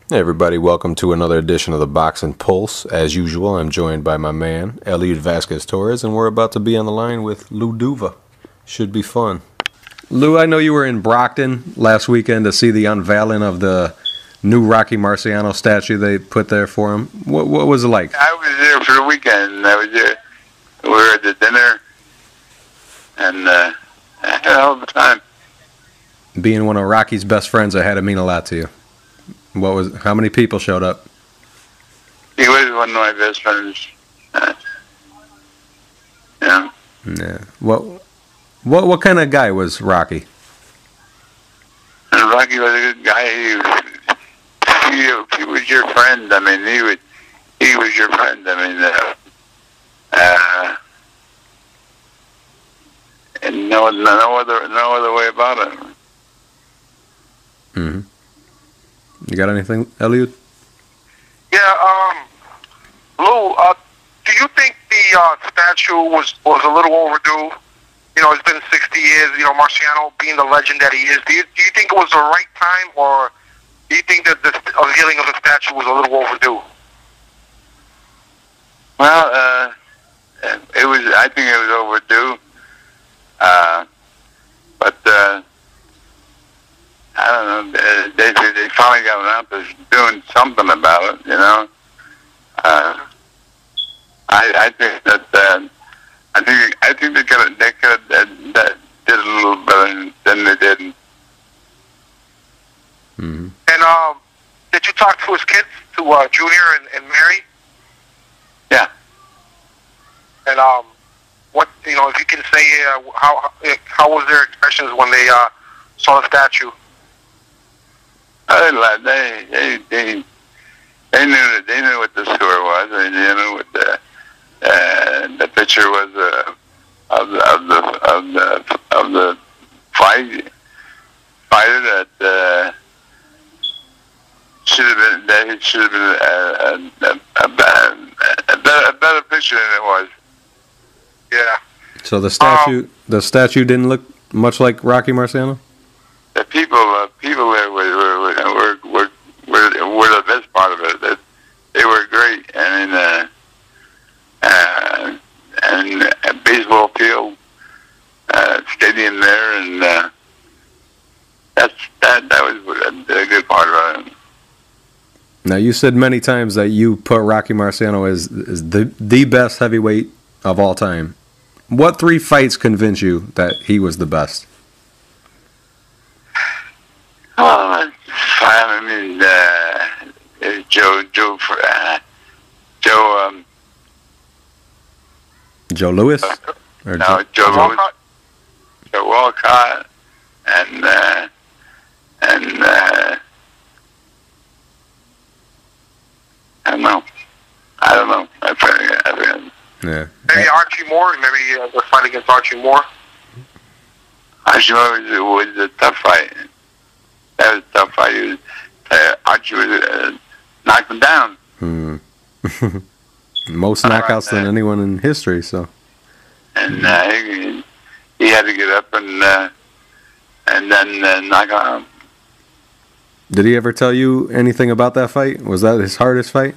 Hey everybody, welcome to another edition of the Boxing Pulse. As usual, I'm joined by my man, Eliud Vasquez-Torres, and we're about to be on the line with Lou Duva. Should be fun. Lou, I know you were in Brockton last weekend to see the unveiling of the new Rocky Marciano statue they put there for him. What was it like? I was there for the weekend. I was there. We were at the dinner, and I had a hell of a time. Being one of Rocky's best friends, it had to mean a lot to you. How many people showed up? He was one of my best friends. Yeah. What kind of guy was Rocky? And Rocky was a good guy. He was your friend. I mean, he was your friend. I mean, and no other way about it. Mm-hmm. You got anything, Eliud? Yeah, Lou, do you think the statue was a little overdue? You know, it's been 60 years, you know, Marciano being the legend that he is. Do you think it was the right time, or do you think that the unveiling of the statue was a little overdue? Well, it was. I think it was overdue. But I don't know. They finally got around to doing something about it. You know. I think that I think they could that did a little better than they did. Mm-hmm. And did you talk to his kids, to Junior and Mary? Yeah. And what, you know, if you can say how was their expressions when they saw the statue? They knew what the score was. They knew what the picture was of the fighter that should have been a better picture than it was. Yeah. So the statue didn't look much like Rocky Marciano? The people there were the best part of it. They were great. I mean, and a baseball field, stadium there, and that was a good part of it. Now, you said many times that you put Rocky Marciano as the best heavyweight of all time. What 3 fights convince you that he was the best? Well, I mean, Joe Louis? No, Joe Louis. Joe Walcott, and I don't know. I forget. Yeah. Maybe Archie Moore. Maybe the fight against Archie Moore. Archie Moore was a tough fight. That was a tough fight. Archie was knocked him down. Most knockouts than anyone in history. So. And he had to get up and then knock out him. Did he ever tell you anything about that fight? Was that his hardest fight?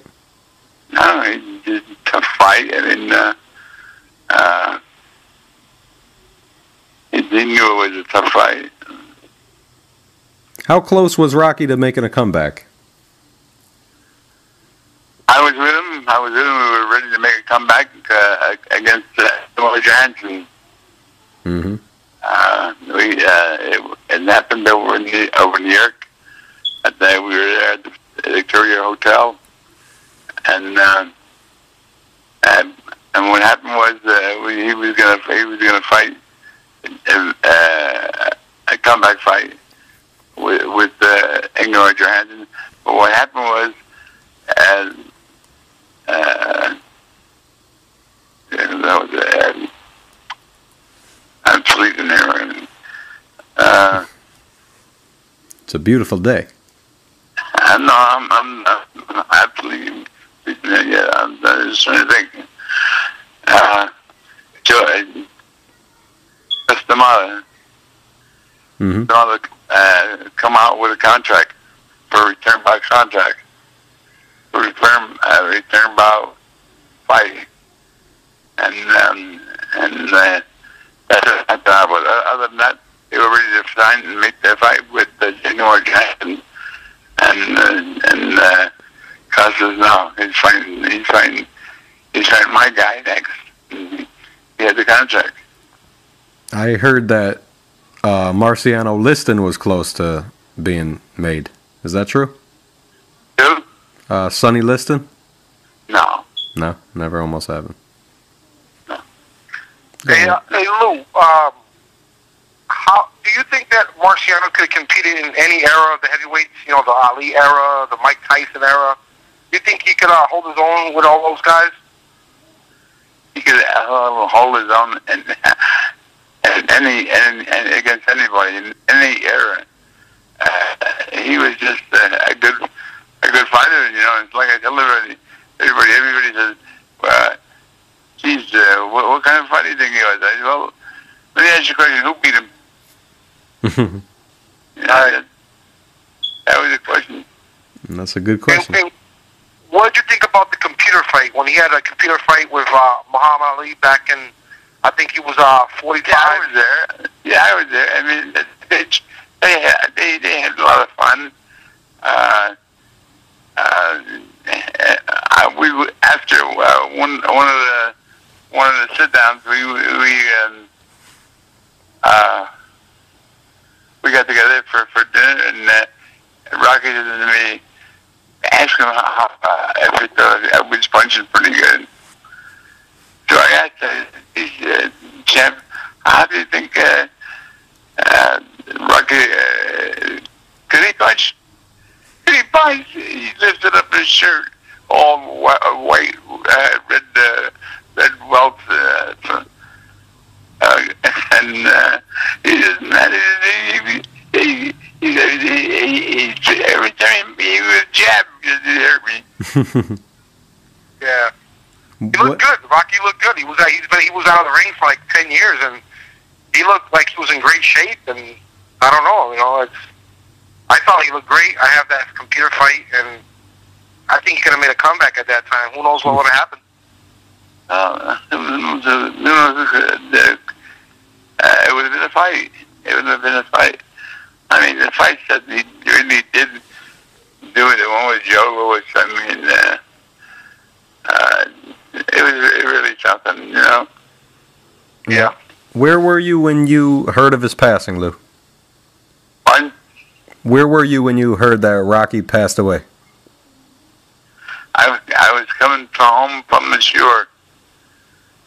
No, he did a tough fight. I mean, he knew it was a tough fight. How close was Rocky to making a comeback? I was with him. We were ready to make a comeback against Johansson. Mm-hmm. It happened over New York. That day we were there at the Victoria Hotel, and what happened was he was gonna fight a comeback fight with Ingmar Johansson. But what happened was I'm sleeping there. It's a beautiful day. No, I'm absolutely sleeping there. Yeah, I'm just trying to think. Mm-hmm. Come out with a contract for return by contract, for return by fighting, and that's what I thought. But other than that, they were ready to sign and make their fight with January Jackson, and Costas now he's fighting my guy next. He had the contract. I heard that Marciano Liston was close to being made. Is that true? Who? Sonny Liston? No. No, never almost happened. No. Hey, Lou, how do you think that Marciano could have competed in any era of the heavyweights? You know, the Ali era, the Mike Tyson era. Do you think he could hold his own with all those guys? He could hold his own and against anybody in any era. He was just a good fighter. You know, it's like I tell everybody says, geez, what kind of fighter do you think he was? I said, well, let me ask you a question: who beat him? That was a question. That's a good question. And what did you think about the computer fight when he had a computer fight with Muhammad Ali back in? I think he was 45. Yeah, I was there. Yeah, I was there. I mean, they had a lot of fun. We after one of the sit downs, we got together for dinner, and Rocky said to me, ask him if he thought I was punching pretty good. So I asked him, he said, Champ, how do you think Rocky, could he punch? Could he punch? He lifted up his shirt, all white, red welt, and he just every time he would jab, it hurt me. Yeah. He looked good. Rocky looked good. He was out of the ring for like 10 years, and he looked like he was in great shape. And I don't know, I thought he looked great. I have that computer fight, and I think he could have made a comeback at that time. Who knows what would have happened? It would have been a fight. It would have been a fight. I mean, the fight that he really did do it. The one with Joe was, it was really something, Yeah. Where were you when you heard of his passing, Lou? Fun. Where were you when you heard that Rocky passed away? I was coming home from the shore,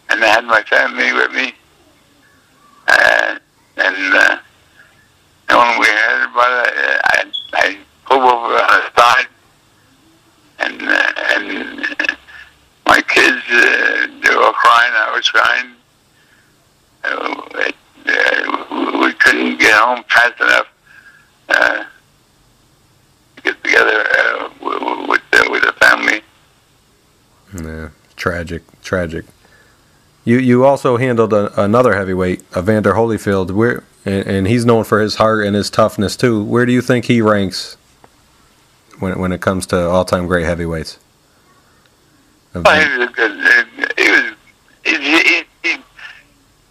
and I had my family with me, and when we heard about it, I pulled over on the side, and my kids, they were crying, I was crying. We couldn't get home fast enough to get together with the family. Yeah, tragic. You also handled another heavyweight, Evander Holyfield, and he's known for his heart and his toughness too. Where do you think he ranks when it comes to all-time great heavyweights? He was a good.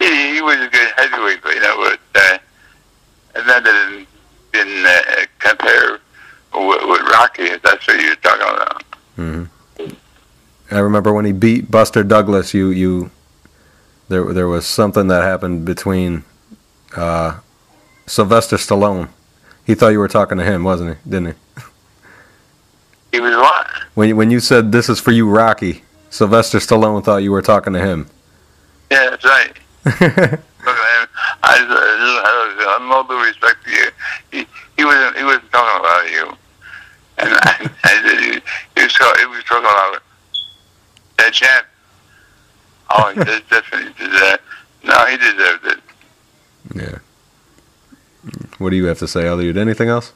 He was a good heavyweight, but that didn't compare with Rocky. If that's what you're talking about. Mm-hmm. I remember when he beat Buster Douglas. There was something that happened between Sylvester Stallone. He thought you were talking to him, wasn't he? Didn't he? He was what? When you said this is for you, Rocky, Sylvester Stallone thought you were talking to him. Yeah, that's right. I no due respect to you. He wasn't talking about you. And I said he was talking about that champ. Oh, he definitely did that. No, he deserved it. Yeah. What do you have to say, Elliot? Anything else?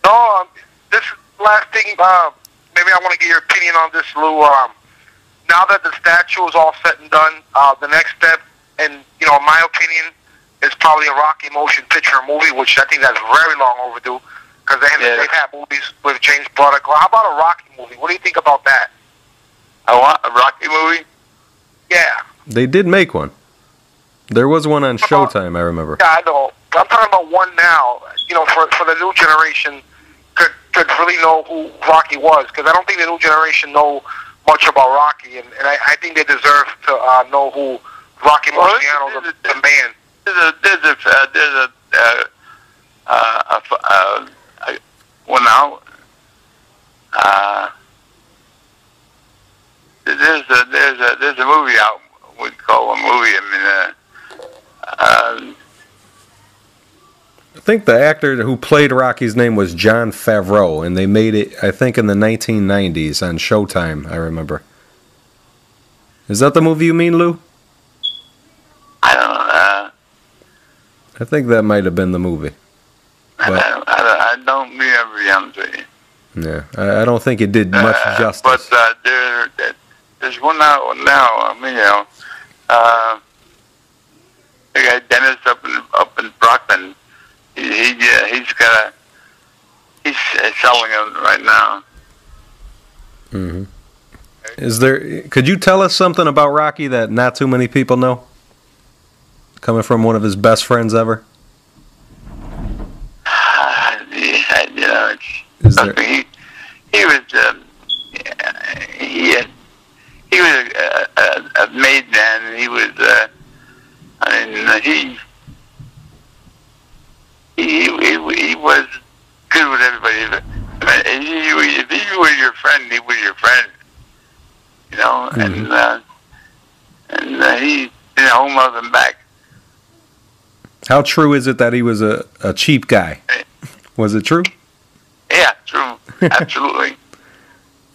No, this last thing, maybe I want to get your opinion on this, Lou. Now that the statue is all set and done, the next step, and in my opinion, is probably a Rocky motion picture movie, which I think that's very long overdue. Because they've had movies with James Broderick. How about a Rocky movie? What do you think about that? I want a Rocky movie? Yeah. They did make one. There was one on Showtime, I remember. Yeah, I know. I'm talking about one now, for the new generation could really know who Rocky was, because I don't think the new generation know much about Rocky, and I think they deserve to know who Rocky Marciano, the man. There's a movie out. We call a movie. I think the actor who played Rocky's name was Jon Favreau, and they made it, I think, in the 1990s on Showtime, I remember. Is that the movie you mean, Lou? I don't know. I think that might have been the movie. But, I don't remember, to be honest with you. Yeah, I don't think it did much justice. But there's one out now. The guy Dennis up in Brockton. He's selling them right now. Mm-hmm. Could you tell us something about Rocky that not too many people know? Coming from one of his best friends ever? He was a made man, and he was he was good with everybody. If he was your friend, he was your friend. Mm-hmm. And he didn't hold nothing back. How true is it that he was a cheap guy? Was it true? Yeah, true. Absolutely.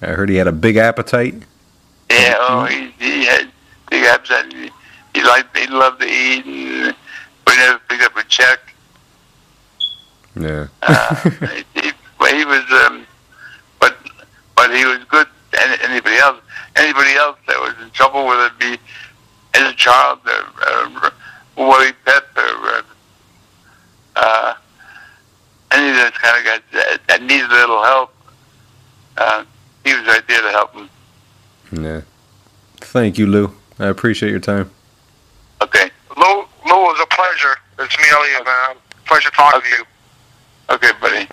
I heard he had a big appetite. Yeah, he had big appetite. He loved to eat, and we never picked up a check. Yeah. He was, but he was good. Anybody else that was in trouble, whether it be as a child, or Willie Pep, or any of those kind of guys that needed a little help, he was right there to help them. Yeah. Thank you, Lou. I appreciate your time. Okay. Lou, it was a pleasure. It's me, Elliot, man. Pleasure talking to you. Okay, buddy.